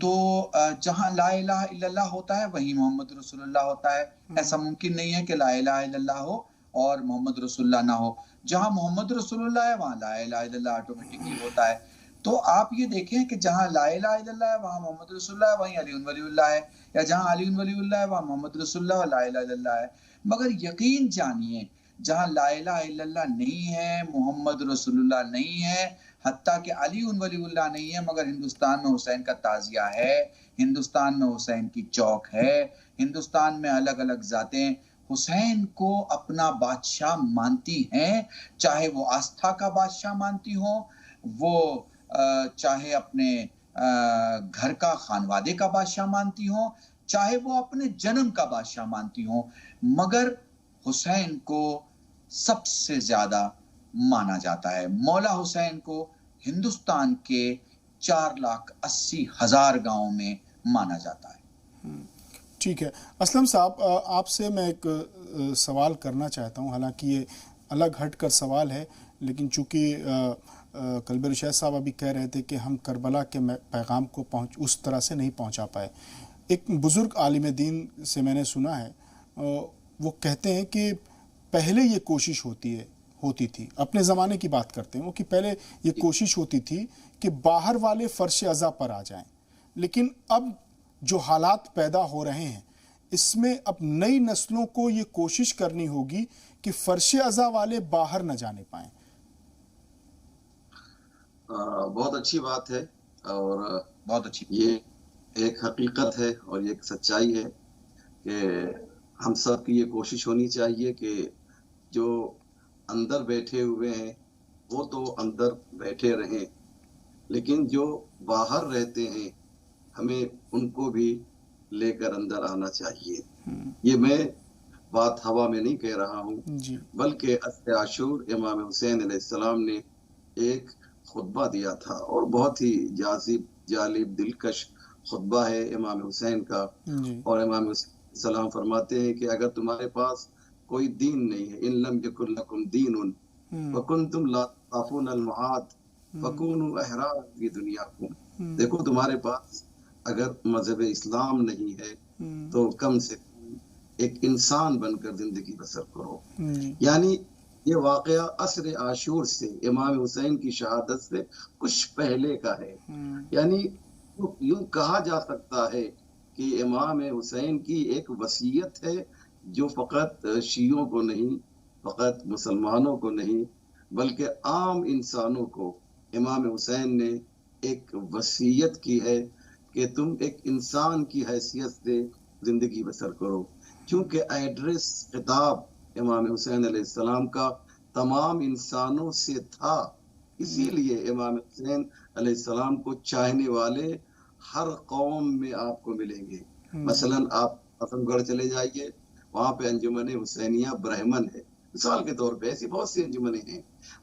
تو جہاں لا الہ الا اللہ ہوتا ہے وہیں محمد رسول اللہ ہوتا ہے. ایسا ممکن نہیں ہے کہ لا الہ الا اللہ ہو اور محمد رسول اللہ نہ ہو. جہاں محمد رسول اللہ ہے وہاں لا الہ الا اللہ آٹومیٹکلی ہوتا ہے. تو آپ یہ دیکھیں کہ جہاں لا الہ الا اللہ ہے وہاں محمد رسول اللہ ہے, وہیں علی ولی اللہ ہے, یا جہاں علی ولی اللہ ہے وہاں محمد رسول اللہ اور لا الہ الا اللہ ہے. مگر یقین جانیے جہاں لا الہ الا اللہ نہیں ہے, محمد رسول اللہ نہیں ہے, حتیٰ کہ علی ولی اللہ نہیں ہے, مگر ہندوستان میں حسین کا تعزیہ ہے, ہندوستان میں حسین کی چوک ہے, ہندوستان میں الگ الگ ذاتیں حسین کو اپنا بادشاہ مانتی ہیں, چاہے وہ آستھا کا بادشاہ مانتی ہوں, وہ چاہے اپنے گھر کا خانوادے کا بادشاہ مانتی ہوں, چاہے وہ اپنے جنم کا بادشاہ مانتی ہوں, مگر حسین کو سب سے زیادہ مانا جاتا ہے. مولا حسین کو ہندوستان کے 4,80,000 گاؤں میں مانا جاتا ہے. ٹھیک ہے اسلم صاحب, آپ سے میں ایک سوال کرنا چاہتا ہوں, حالانکہ یہ الگ ہٹ کر سوال ہے, لیکن چونکہ قلب ارشاد صاحب ابھی کہہ رہے تھے کہ ہم کربلا کے پیغام کو اس طرح سے نہیں پہنچا پائے. ایک بزرگ عالم دین سے میں نے سنا ہے, وہ کہتے ہیں کہ پہلے یہ کوشش ہوتی تھی, اپنے زمانے کی بات کرتے ہیں وہ, کہ پہلے یہ کوشش ہوتی تھی کہ باہر والے فرش عزا پر آ جائیں, لیکن اب جو حالات پیدا ہو رہے ہیں اس میں اب نئی نسلوں کو یہ کوشش کرنی ہوگی کہ فرش عزا والے باہر نہ جانے پائیں. بہت اچھی بات ہے, اور بہت اچھی, یہ ایک حقیقت ہے اور یہ ایک سچائی ہے کہ ہم سب کی یہ کوشش ہونی چاہیے کہ جو اندر بیٹھے ہوئے ہیں وہ تو اندر بیٹھے رہیں, لیکن جو باہر رہتے ہیں ہمیں ان کو بھی لے کر اندر آنا چاہیے. یہ میں بات ہوا میں نہیں کہہ رہا ہوں, بلکہ عصر عاشور امام حسین علیہ السلام نے ایک خطبہ دیا تھا, اور بہت ہی جالب دلکش خطبہ ہے امام حسین کا. اور امام حسین السلام فرماتے ہیں کہ اگر تمہارے پاس کوئی دین نہیں ہے, ان لم یکن لکم دین وکنتم لا تخافون المعاد فکونوا احرارا فی دنیاکم. دیکھو تمہارے پاس اگر مذہب اسلام نہیں ہے تو کم سے کم ایک انسان بن کر زندگی بسر کرو. یعنی یہ واقعہ عصر عاشور سے, امام حسین کی شہادت سے کچھ پہلے کا ہے. یعنی یوں کہا جا سکتا ہے کہ امام حسین کی ایک وصیت ہے جو فقط شیعوں کو نہیں, فقط مسلمانوں کو نہیں, بلکہ عام انسانوں کو امام حسین نے ایک وصیت کی ہے کہ تم ایک انسان کی حیثیت سے زندگی بسر کرو. چونکہ ایڈریس خطاب امام حسین علیہ السلام کا تمام انسانوں سے تھا, اسی لیے امام حسین علیہ السلام کو چاہنے والے ہر قوم میں آپ کو ملیں گے. مثلا آپ اعظم گڑھ چلے جائیے, وہاں پہ انجمن حسینیہ برہمن ہے, مثال کے طور پہ ایسی بہت سی انجمنیں ہیں.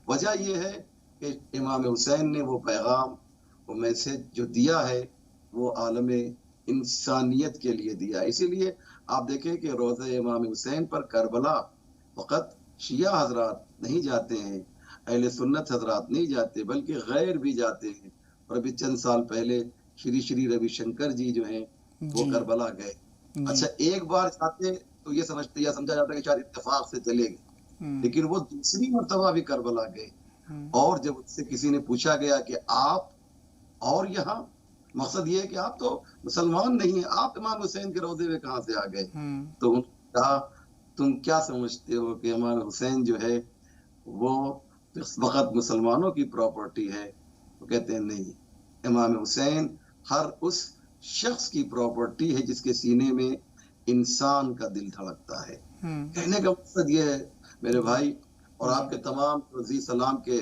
وجہ یہ ہے کہ امام حسین نے وہ پیغام, وہ میسج جو دیا ہے وہ عالم انسانیت کے لیے دیا. اسی لیے آپ دیکھیں کہ روضہ امام حسین پر کربلا فقط شیعہ حضرات نہیں جاتے ہیں, اہل سنت حضرات نہیں جاتے, بلکہ غیر بھی جاتے ہیں. اور ابھی چند سال پہلے شری روی شنکر جی جو ہیں وہ کربلا گئے. اچھا ایک بار جاتے تو یہ سمجھا جاتا ہے کہ شاید اتفاق سے چلے گئے, لیکن وہ دوسری مرتبہ بھی کربلا گئے. اور جب اس سے کسی نے پوچھا گیا کہ آپ اور یہاں, مقصد یہ ہے کہ آپ تو مسلمان نہیں ہیں, آپ امام حسین کے روضے میں کہاں سے آ گئے؟ تو انہوں نے کہا تم کیا سمجھتے ہو کہ امام حسین جو ہے وہ وقت مسلمانوں کی پراپرٹی ہے؟ وہ کہتے ہیں نہیں, امام حسین ہر اس شخص کی پراپرٹی ہے جس کے سینے میں انسان کا دل دھڑکتا ہے. کہنے کا مقصد یہ ہے میرے بھائی اور آپ کے تمام عزیز سلام کے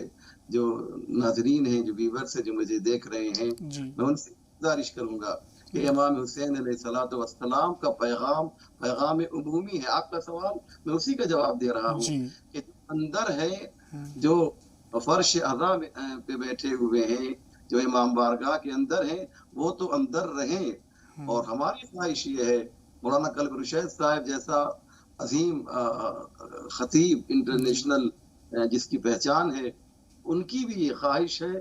جو ناظرین ہیں, جو ویورز ہیں, جو مجھے دیکھ رہے ہیں, میں ان سے گزارش کروں گا کہ امام حسین علیہ الصلوۃ والسلام کا پیغام عمومی ہے. آپ کا سوال میں اسی کا جواب دے رہا ہوں کہ اندر ہے, جو فرش عزا پہ بیٹھے ہوئے ہیں, جو امام بارگاہ کے اندر ہیں, وہ تو اندر رہیں. اور ہماری خواہش یہ ہے, مولانا قلب ارشاد صاحب جیسا عظیم خطیب انٹرنیشنل جس کی پہچان ہے, ان کی بھی یہ خواہش ہے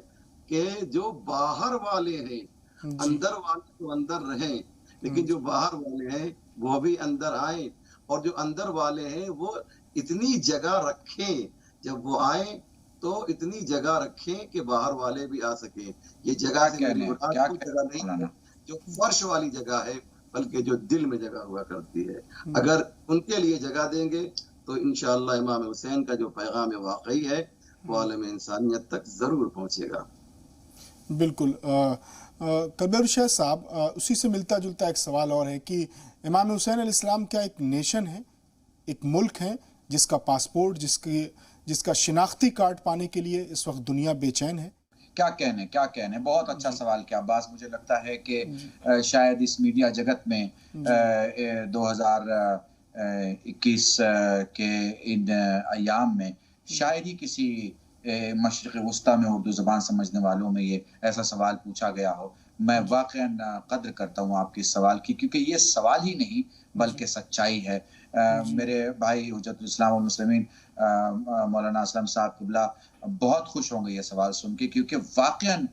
کہ جو باہر والے ہیں اندر والے تو اندر رہیں، لیکن جو باہر والے ہیں وہ بھی اندر آئیں، اور جو اندر والے ہیں وہ اتنی جگہ رکھیں، جب وہ آئیں تو اتنی جگہ رکھیں کہ باہر والے بھی آ سکیں۔ یہ جگہ سے میری مراد کوئی جگہ نہیں ہے جو فرش والی جگہ ہے، بلکہ جو دل میں جگہ ہوا کرتی ہے۔ اگر ان کے لیے جگہ دیں گے تو انشاءاللہ امام حسین کا جو پیغام واقعی ہے وہ عالم انسانیت تک ضرور پہنچے گا۔ بالکل۔ کبیر شاہ صاحب، اسی سے ملتا جلتا ایک سوال اور ہے کہ امام حسین علیہ السلام کیا ایک نیشن ہے، ایک ملک ہے جس کا پاسپورٹ، جس کا شناختی کارڈ پانے کے لیے اس وقت دنیا بے چین ہے؟ کیا کہنے، بہت اچھا سوال کیا عباس۔ مجھے لگتا ہے کہ شاید اس میڈیا جگت میں 2021 کے ان ایام میں شاید ہی کسی مشرق وسطیٰ میں اردو زبان سمجھنے والوں میں یہ ایسا سوال پوچھا گیا ہو۔ میں واقعاً قدر کرتا ہوں آپ کے سوال کی، کیونکہ یہ سوال ہی نہیں بلکہ سچائی ہے۔ میرے بھائی حجت الاسلام والمسلمین مولانا اسلم صاحب قبلہ بہت خوش ہوں گے یہ سوال سن کے، کیونکہ واقعاً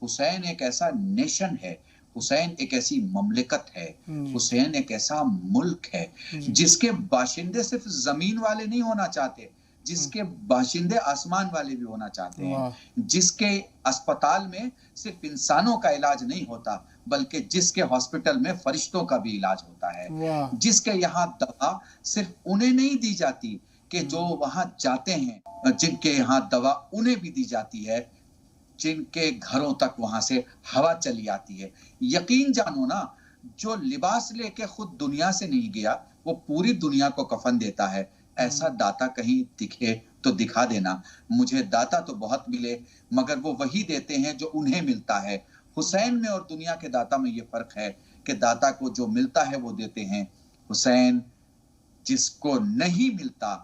حسین ایک ایسا نیشن ہے، حسین ایک ایسی مملکت ہے، حسین ایک ایسا ملک ہے جس کے باشندے صرف زمین والے نہیں ہونا چاہتے، جس کے باشندے آسمان والے بھی ہونا چاہتے ہیں، جس کے اسپتال میں صرف انسانوں کا علاج نہیں ہوتا بلکہ جس کے ہاسپٹل میں فرشتوں کا بھی علاج ہوتا ہے، جس کے یہاں دوا صرف انہیں نہیں دی جاتی کہ جو وہاں جاتے ہیں، جن کے یہاں دوا انہیں بھی دی جاتی ہے جن کے گھروں تک وہاں سے ہوا چلی آتی ہے۔ یقین جانو نا، جو لباس لے کے خود دنیا سے نہیں گیا وہ پوری دنیا کو کفن دیتا ہے۔ ایسا داتا کہیں دکھے تو دکھا دینا۔ مجھے داتا تو بہت ملے مگر وہ وہی دیتے ہیں جو انہیں ملتا ہے۔ حسین میں اور دنیا کے داتا میں یہ فرق ہے کہ داتا کو جو ملتا ہے وہ دیتے ہیں، حسین جس کو نہیں ملتا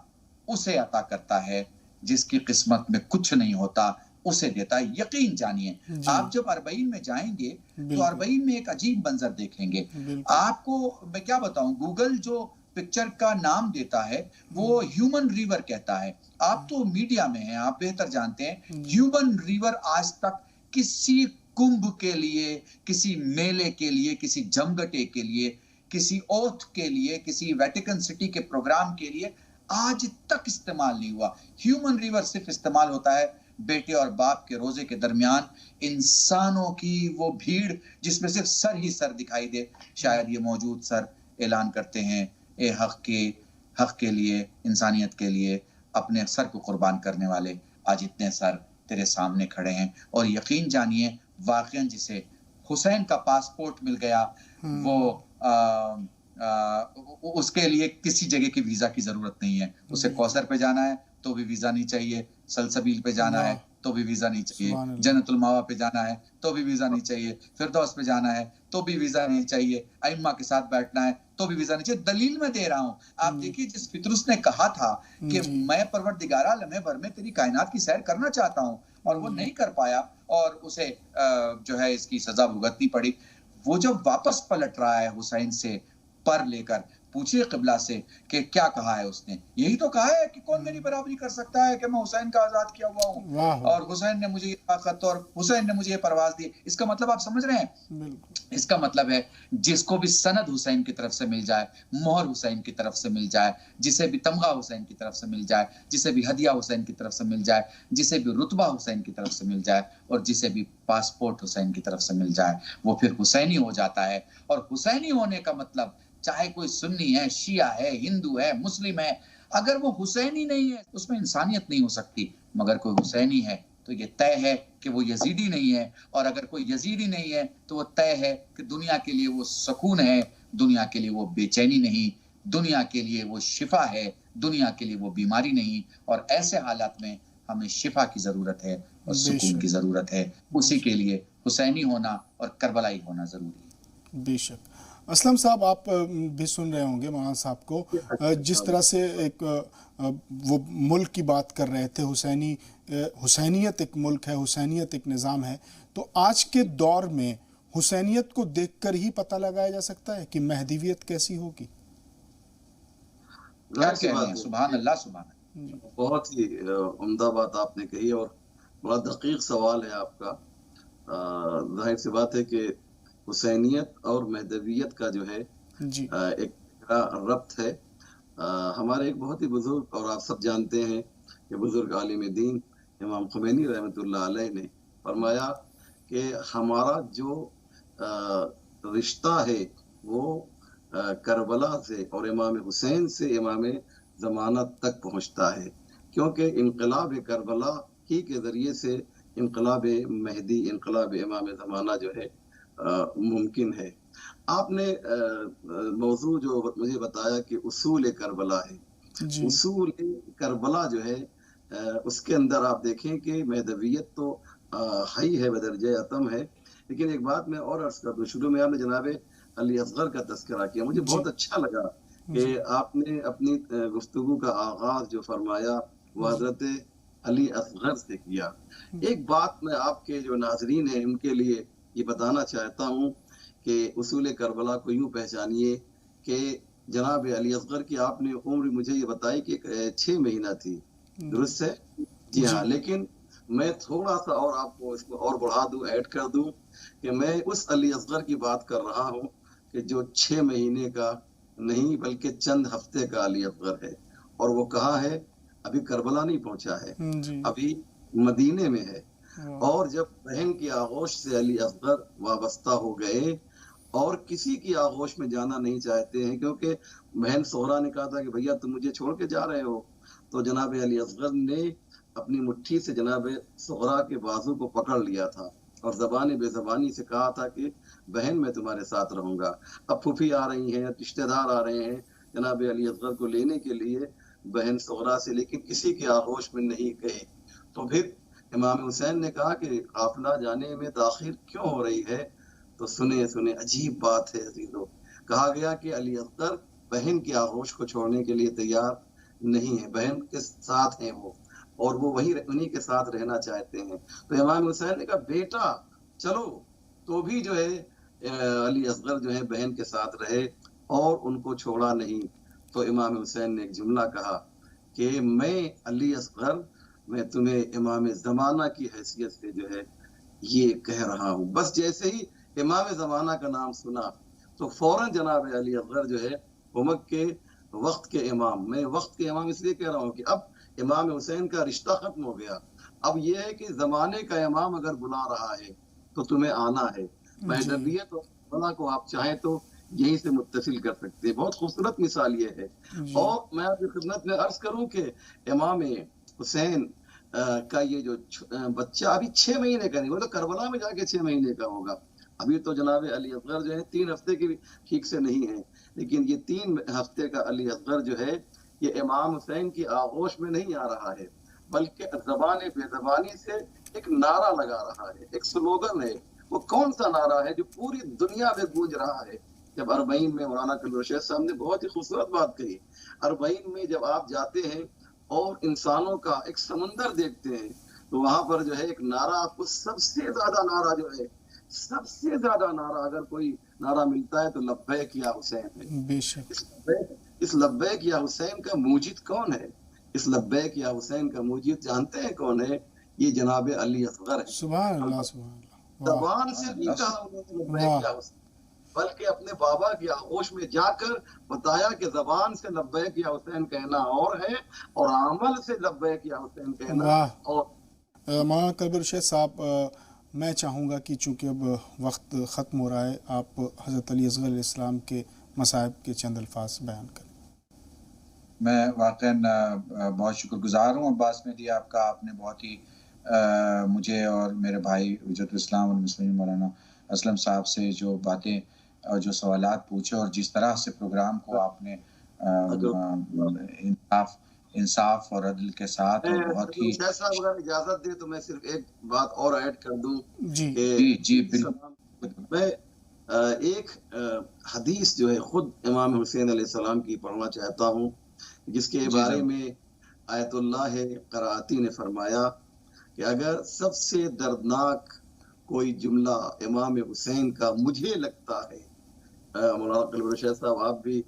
اسے عطا کرتا ہے، جس کی قسمت میں کچھ نہیں ہوتا اسے دیتا ہے۔ یقین جانیے، آپ جب اربعین میں جائیں گے تو اربعین میں ایک عجیب منظر دیکھیں گے۔ آپ کو میں کیا بتاؤں، گوگل جو پکچر کا نام دیتا ہے وہ ہیومن ریور کہتا ہے۔ آپ تو میڈیا میں ہیں، آپ بہتر جانتے ہیں ہیومن ریور آج تک کسی کنبھ کے لیے، کسی میلے کے لیے، کسی جمگٹے کے لیے، کسی اوتھ کے لیے، کسی ویٹیکن سٹی کے پروگرام کے لیے آج تک استعمال نہیں ہوا۔ ہیومن ریور صرف استعمال ہوتا ہے بیٹے اور باپ کے روزے کے درمیان، انسانوں کی وہ بھیڑ جس میں صرف سر ہی سر دکھائی دے، شاید یہ موجود سر اعلان کرتے ہیں اے حق کے لیے، انسانیت کے لیے اپنے سر کو قربان کرنے والے آج اتنے سر تیرے سامنے کھڑے ہیں۔ اور یقین جانیے واقعاً جسے حسین کا پاسپورٹ مل گیا وہ اس کے لیے کسی جگہ کی ویزا کی ضرورت نہیں ہے۔ اسے کوثر پہ جانا ہے تو بھی ویزا نہیں چاہیے، سلسبیل پہ جانا ہے تو بھی ویزا نہیں چاہیے، جنت الماوا پہ جانا ہے تو بھی ویزا نہیں چاہیے، فردوس پہ جانا ہے تو بھی ویزا نہیں چاہیے، ائمہ کے ساتھ بیٹھنا ہے تو بھی ویزا نہیں چاہیے۔ دلیل میں دے رہا ہوں، آپ دیکھیے جس فطرس نے کہا تھا کہ میں پروردگارہ لمحے بھر میں تیری کائنات کی سیر کرنا چاہتا ہوں اور وہ نہیں کر پایا اور اسے جو ہے اس کی سزا بھگتنی پڑی، وہ جب واپس پلٹ رہا ہے حسین سے پر لے کر، پوچھئے قبلہ سے کہ کیا کہا ہے اس نے، یہی تو کہا ہے کہ کون میری برابری کر سکتا ہے کہ میں حسین کا آزاد کیا ہوا ہوں اور حسین نے مجھے یہ طاقت اور حسین نے مجھے یہ پرواز دی۔ اس کا مطلب آپ سمجھ رہے ہیں؟ اس کا مطلب ہے جس کو بھی سند حسین کی طرف سے مل جائے، مہر حسین کی طرف سے مل جائے، جسے بھی تمغہ حسین کی طرف سے مل جائے، جسے بھی ہدیہ حسین کی طرف سے مل جائے، جسے بھی رتبہ حسین کی طرف سے مل جائے اور جسے بھی پاسپورٹ حسین کی طرف سے مل جائے، وہ پھر حسینی ہو جاتا ہے۔ اور حسینی ہونے کا مطلب چاہے کوئی سنی ہے، شیعہ ہے، ہندو ہے، مسلم ہے، اگر وہ حسینی نہیں ہے اس میں انسانیت نہیں ہو سکتی، مگر کوئی حسینی ہے تو یہ طے ہے کہ وہ یزیدی نہیں ہے، اور اگر کوئی یزیدی نہیں ہے تو وہ طے ہے کہ دنیا کے لیے وہ سکون ہے، دنیا کے لیے وہ بے چینی نہیں، دنیا کے لیے وہ شفا ہے، دنیا کے لیے وہ بیماری نہیں۔ اور ایسے حالات میں ہمیں شفا کی ضرورت ہے اور سکون کی ضرورت ہے، اسی کے لیے حسینی ہونا اور کربلائی ہونا ضروری ہے۔ بے شک۔ اسلم صاحب، آپ بھی سن رہے ہوں گے مولانا صاحب کو، جس طرح سے ایک وہ ملک کی بات کر رہے تھے، حسینیت ایک ملک ہے، حسینیت ایک نظام ہے، تو آج کے دور میں حسینیت کو دیکھ کر ہی پتہ لگایا جا سکتا ہے کہ مہدیویت کیسی ہوگی؟ سبحان اللہ، سبحان اللہ۔ بہت ہی عمدہ بات آپ نے کہی اور بڑا دقیق سوال ہے آپ کا۔ ظاہر سی بات ہے کہ حسینیت اور مہدویت کا جو ہے جی ایک ربط ہے. ہمارے ایک بہت ہی بزرگ، اور آپ سب جانتے ہیں کہ بزرگ عالم دین امام خمینی رحمۃ اللہ علیہ نے فرمایا کہ ہمارا جو رشتہ ہے وہ کربلا سے اور امام حسین سے امام زمانہ تک پہنچتا ہے، کیونکہ انقلاب کربلا ہی کے ذریعے سے انقلاب مہدی، انقلاب امام زمانہ جو ہے ممکن ہے. آپ نے موضوع جو مجھے بتایا کہ اصول کربلا ہے، جی اصول کربلا جو ہے اس کے اندر آپ دیکھیں کہ مہدویت تو ہی ہے، بدرجہ اتم ہے. لیکن ایک بات میں اور عرض کر دوں، شروع میں آپ نے جناب علی اصغر کا تذکرہ کیا، مجھے بہت اچھا لگا کہ آپ نے اپنی گفتگو کا آغاز جو فرمایا وہ حضرت علی اصغر سے کیا. ایک بات میں آپ کے جو ناظرین ہیں ان کے لیے یہ بتانا چاہتا ہوں کہ اصول کربلا کو یوں پہچانیے کہ جناب علی اصغر کی آپ نے عمر مجھے یہ بتائی کہ 6 مہینہ تھی، درست ہے؟ جی ہاں. لیکن میں تھوڑا سا اور آپ کو اس کو اور بڑھا دوں، ایڈ کر دوں کہ میں اس علی اصغر کی بات کر رہا ہوں کہ جو 6 مہینے کا نہیں بلکہ چند ہفتے کا علی اصغر ہے. اور وہ کہاں ہے؟ ابھی کربلا نہیں پہنچا ہے، ابھی مدینے میں ہے. اور جب بہن کی آغوش سے علی اصغر وابستہ ہو گئے اور کسی کی آغوش میں جانا نہیں چاہتے ہیں، کیونکہ بہن سہرا نے کہا تھا کہ بھیا تم مجھے چھوڑ کے جا رہے ہو، تو جناب علی اصغر نے اپنی مٹھی سے جناب سہرا کے بازو کو پکڑ لیا تھا اور زبان بے زبانی سے کہا تھا کہ بہن میں تمہارے ساتھ رہوں گا. اب پھوپھی آ رہی ہیں، رشتے دار آ رہے ہیں جناب علی اصغر کو لینے کے لیے بہن سہرا سے، لیکن کسی کی آغوش میں نہیں گئے. تو پھر امام حسین نے کہا کہ قافلہ جانے میں تاخیر کیوں ہو رہی ہے؟ تو سنے عجیب بات ہے عزیزو، کہا گیا کہ علی اصغر بہن کی آغوش کو چھوڑنے کے لیے تیار نہیں ہے، بہن کے ساتھ ہیں وہ، اور وہ وہی انہی کے ساتھ رہنا چاہتے ہیں. تو امام حسین نے کہا بیٹا چلو، تو بھی جو ہے علی اصغر جو ہے بہن کے ساتھ رہے اور ان کو چھوڑا نہیں. تو امام حسین نے ایک جملہ کہا کہ میں علی اصغر میں تمہیں امام زمانہ کی حیثیت سے جو ہے یہ کہہ رہا ہوں. بس جیسے ہی امام زمانہ کا نام سنا تو فوراً جناب علی اصغر جو ہے امت کے وقت کے امام، میں وقت کے امام اس لیے کہہ رہا ہوں کہ اب امام حسین کا رشتہ ختم ہو گیا. اب یہ ہے کہ زمانے کا امام اگر بلا رہا ہے تو تمہیں آنا ہے. مہدویت اور کربلا کو آپ چاہیں تو یہیں سے متصل کر سکتے ہیں. بہت خوبصورت مثال یہ ہے. اور میں آپ کی خدمت میں عرض کروں کہ امام حسین کا یہ جو بچہ ابھی 6 مہینے کا نہیں، وہ تو کربلا میں جا کے 6 مہینے کا ہوگا. ابھی تو جناب علی اصغر جو ہے 3 ہفتے کی بھی ٹھیک سے نہیں ہے، لیکن یہ 3 ہفتے کا علی اصغر جو ہے یہ امام حسین کی آغوش میں نہیں آ رہا ہے، بلکہ زبان بے زبانی سے ایک نعرہ لگا رہا ہے، ایک سلوگن ہے. وہ کون سا نعرہ ہے جو پوری دنیا میں گونج رہا ہے؟ جب اربعین میں مولانا قلب الرشید صاحب نے بہت ہی خوبصورت بات کہی. اربعین میں جب آپ جاتے ہیں اور انسانوں کا ایک سمندر دیکھتے ہیں تو وہاں پر جو ہے ایک نعرہ آپ کو سب سے زیادہ نعرہ جو ہے، سب سے زیادہ نعرہ اگر کوئی نعرہ ملتا ہے تو لبیک یا حسین ہے. بے شک. اس لبیک یا حسین کا موجد کون ہے؟ اس لبیک یا حسین کا موجد جانتے ہیں کون ہے؟ یہ جناب علی اصغر ہے. سبحان اللہ سبحان اللہ. زبان سے نہیں کہا انہوں نے لبیک یا حسین، بلکہ اپنے بابا کی آغوش میں جا کر بتایا کہ زبان سے لبیک یا حسین کہنا اور ہے اور عمل سے لبیک یا حسین کہنا اور. مولانا قلب الرشید صاحب، میں چاہوں گا کہ چونکہ اب وقت ختم ہو رہا ہے، آپ حضرت علی اصغر علیہ السلام کے مصائب کے چند الفاظ بیان کریں. میں واقعاً بہت شکر گزار ہوں عباس مہدی آپ کا. آپ نے بہت ہی مجھے اور میرے بھائی حجت الاسلام والمسلمین مولانا اسلم صاحب سے جو باتیں اور جو سوالات پوچھے اور جس طرح سے پروگرام کو آپ نے انصاف اور عدل کے ساتھ اور بہت ہی. صاحب اگر اجازت دے تو میں صرف ایک بات اور ایڈ کر دوں. جی بالکل. میں ایک حدیث جو ہے خود امام حسین علیہ السلام کی پڑھنا چاہتا ہوں، جس کے بارے میں آیت اللہ قرآتی نے فرمایا کہ اگر سب سے دردناک کوئی جملہ امام حسین کا مجھے لگتا ہے، مولانا قلب الرشید صاحب آپ بھی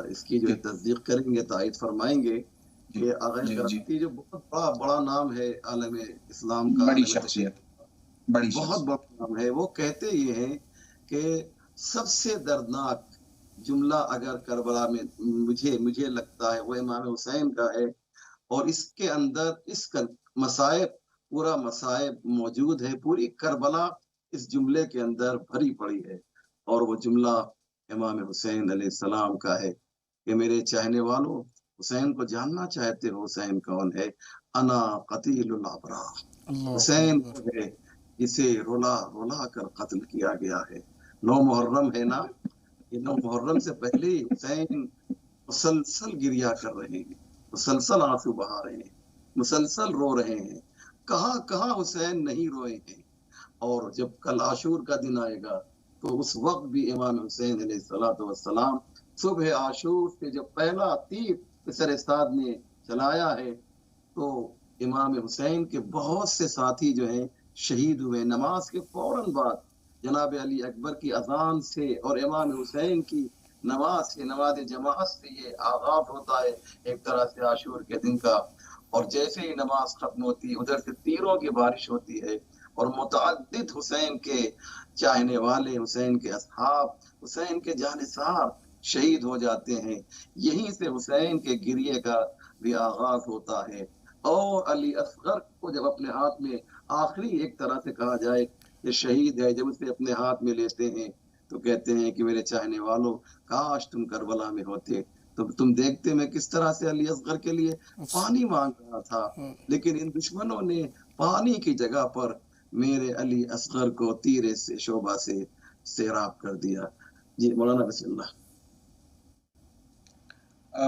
اس کی جو تصدیق کریں گے، تائید فرمائیں گے کہ اگر قرآتی جو بہت بڑا نام ہے عالم اسلام کا، بڑی شخصیت، بڑی بہت بڑا نام ہے. وہ کہتے یہ ہیں کہ سب سے دردناک جملہ اگر کربلا میں مجھے لگتا ہے وہ امام حسین کا ہے، اور اس کے اندر اس کا مصائب، پورا مصائب موجود ہے. پوری کربلا اس جملے کے اندر بھری پڑی ہے، اور وہ جملہ امام حسین علیہ السلام کا ہے کہ میرے چاہنے والوں، حسین کو جاننا چاہتے ہو حسین کون ہے؟ انا قتیل الابرار، حسین کو ہے جسے رلا رلا کر قتل کیا گیا ہے. 9 محرم ہے نا، یہ 9 محرم سے پہلے ہی حسین مسلسل گریا کر رہے ہیں، مسلسل آنسو بہا رہے ہیں، مسلسل رو رہے ہیں. کہاں کہاں حسین نہیں روئے ہیں. اور جب کل عاشور کا دن آئے گا تو اس وقت بھی امام حسین علیہ السلام صبح عاشور سے جب پہلا تیر پسر سعد نے چلایا ہے تو امام حسین کے بہت سے ساتھی جو ہیں شہید ہوئے. نماز کے فوراً بعد جناب علی اکبر کی اذان سے اور امام حسین کی نماز سے، نماز جماعت سے یہ آغاز ہوتا ہے ایک طرح سے عاشور کے دن کا. اور جیسے ہی نماز ختم ہوتی ہے ادھر سے تیروں کی بارش ہوتی ہے، اور متعدد حسین کے چاہنے والے، حسین کے اصحاب، حسین کے جانثار شہید ہو جاتے ہیں. یہیں سے حسین کے گریے کا بھی آغاز ہوتا ہے. اور علی اصغر کو جب اپنے ہاتھ میں آخری ایک طرح سے کہا جائے کہ شہید ہے، جب اسے اپنے ہاتھ میں لیتے ہیں تو کہتے ہیں کہ میرے چاہنے والوں کاش تم کربلا میں ہوتے تو تم دیکھتے میں کس طرح سے علی اصغر کے لیے پانی مانگ رہا تھا، لیکن ان دشمنوں نے پانی کی جگہ پر میرے علی اصغر کو تیرے سے شعبہ سے سیراب کر دیا. جی مولانا بسم اللہ.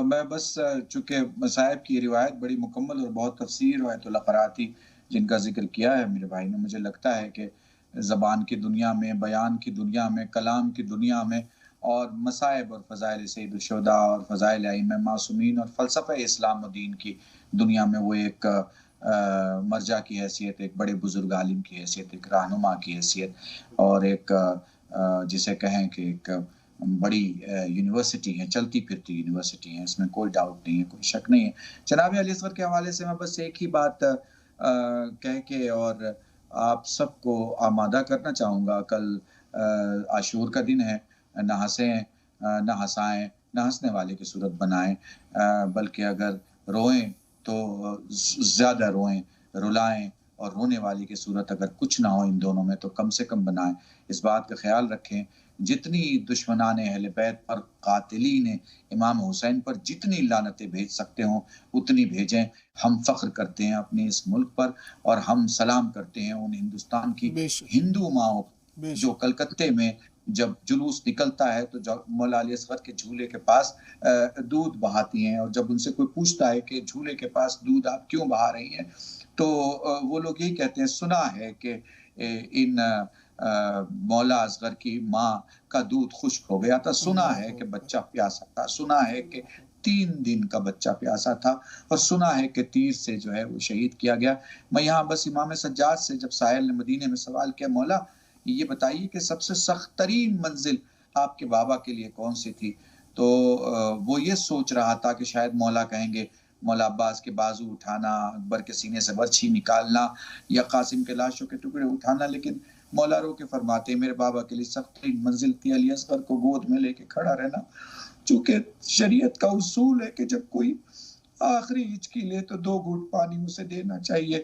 میں بس چونکہ مصائب کی روایت بڑی مکمل اور بہت تفسیر روایت القراتی جن کا ذکر کیا ہے میرے بھائی نے، مجھے لگتا ہے کہ زبان کی دنیا میں، بیان کی دنیا میں، کلام کی دنیا میں، اور مصائب اور فضائل سید الشہداء اور فضائل ائمہ معصومین اور فلسفہ اسلام و دین کی دنیا میں وہ ایک مرجع کی حیثیت، ایک بڑے بزرگ عالم کی حیثیت، ایک رہنما کی حیثیت، اور ایک جسے کہیں کہ ایک بڑی یونیورسٹی ہے، چلتی پھرتی یونیورسٹی ہے، اس میں کوئی ڈاؤٹ نہیں ہے، کوئی شک نہیں ہے. جناب علی اصغر کے حوالے سے میں بس ایک ہی بات کہہ کے اور آپ سب کو آمادہ کرنا چاہوں گا. کل عاشور کا دن ہے، نہ ہنسیں، نہ ہنسائیں، نہ ہنسنے والے کی صورت بنائیں، بلکہ اگر روئیں تو زیادہ روئیں، رلائیں، اور رونے والی کی صورت اگر کچھ نہ ہو ان دونوں میں تو کم سے کم بنائیں. اس بات کا خیال رکھیں جتنی دشمنان اہل بیت پر، قاتلین امام حسین پر جتنی لعنتیں بھیج سکتے ہوں اتنی بھیجیں. ہم فخر کرتے ہیں اپنے اس ملک پر، اور ہم سلام کرتے ہیں ان ہندوستان کی ہندو ماؤں جو کلکتے میں جب جلوس نکلتا ہے تو مولا علی اصغر کے جھولے کے پاس دودھ بہاتی ہیں، اور جب ان سے کوئی پوچھتا ہے کہ جھولے کے پاس دودھ آپ کیوں بہا رہی ہیں تو وہ لوگ یہی کہتے ہیں سنا ہے کہ ان مولا اصغر کی ماں کا دودھ خشک ہو گیا تھا، سنا ہے کہ بچہ پیاسا تھا، سنا ہے کہ 3 دن کا بچہ پیاسا تھا، اور سنا ہے کہ تیر سے جو ہے وہ شہید کیا گیا. میں یہاں بس امام سجاد سے جب سائل نے مدینے میں سوال کیا مولا یہ بتائیے کہ سب سے سخت ترین منزل آپ کے بابا کے لیے کون سی تھی، تو وہ یہ سوچ رہا تھا کہ شاید مولا کہیں گے مولا عباس کے بازو اٹھانا، اکبر کے سینے سے برچھی نکالنا، یا قاسم کے لاشوں کے ٹکڑے اٹھانا، لیکن مولا رو کے فرماتے ہیں میرے بابا کے لیے سخت ترین منزل تھی علی اصغر کو گود میں لے کے کھڑا رہنا. چونکہ شریعت کا اصول ہے کہ جب کوئی آخری ہچکی لے تو 2 گھونٹ پانی اسے دینا چاہیے.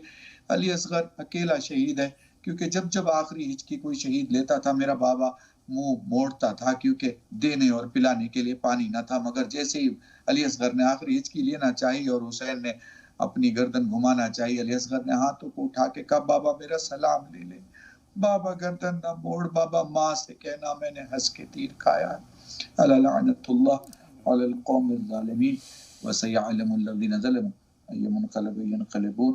علی اصغر اکیلا شہید ہے کیونکہ جب آخری ہچکی کوئی شہید لیتا تھا میرا بابا منہ موڑتا تھا کیونکہ دینے اور پلانے کے لیے پانی نہ تھا، مگر جیسے ہی علی اصغر نے آخری ہچکی لینا چاہی اور حسین نے اپنی گردن گھمانا چاہی، علی اصغر نے ہاتھوں کو اٹھا کے کہا بابا میرا سلام لے لے. بابا گردن نہ موڑ، بابا ماں سے کہنا میں نے ہنس کے تیر کھایا. الا لعنت اللہ علی القوم الظالمین وسيعلم الذين ظلموا اي منقلب ينقلبون.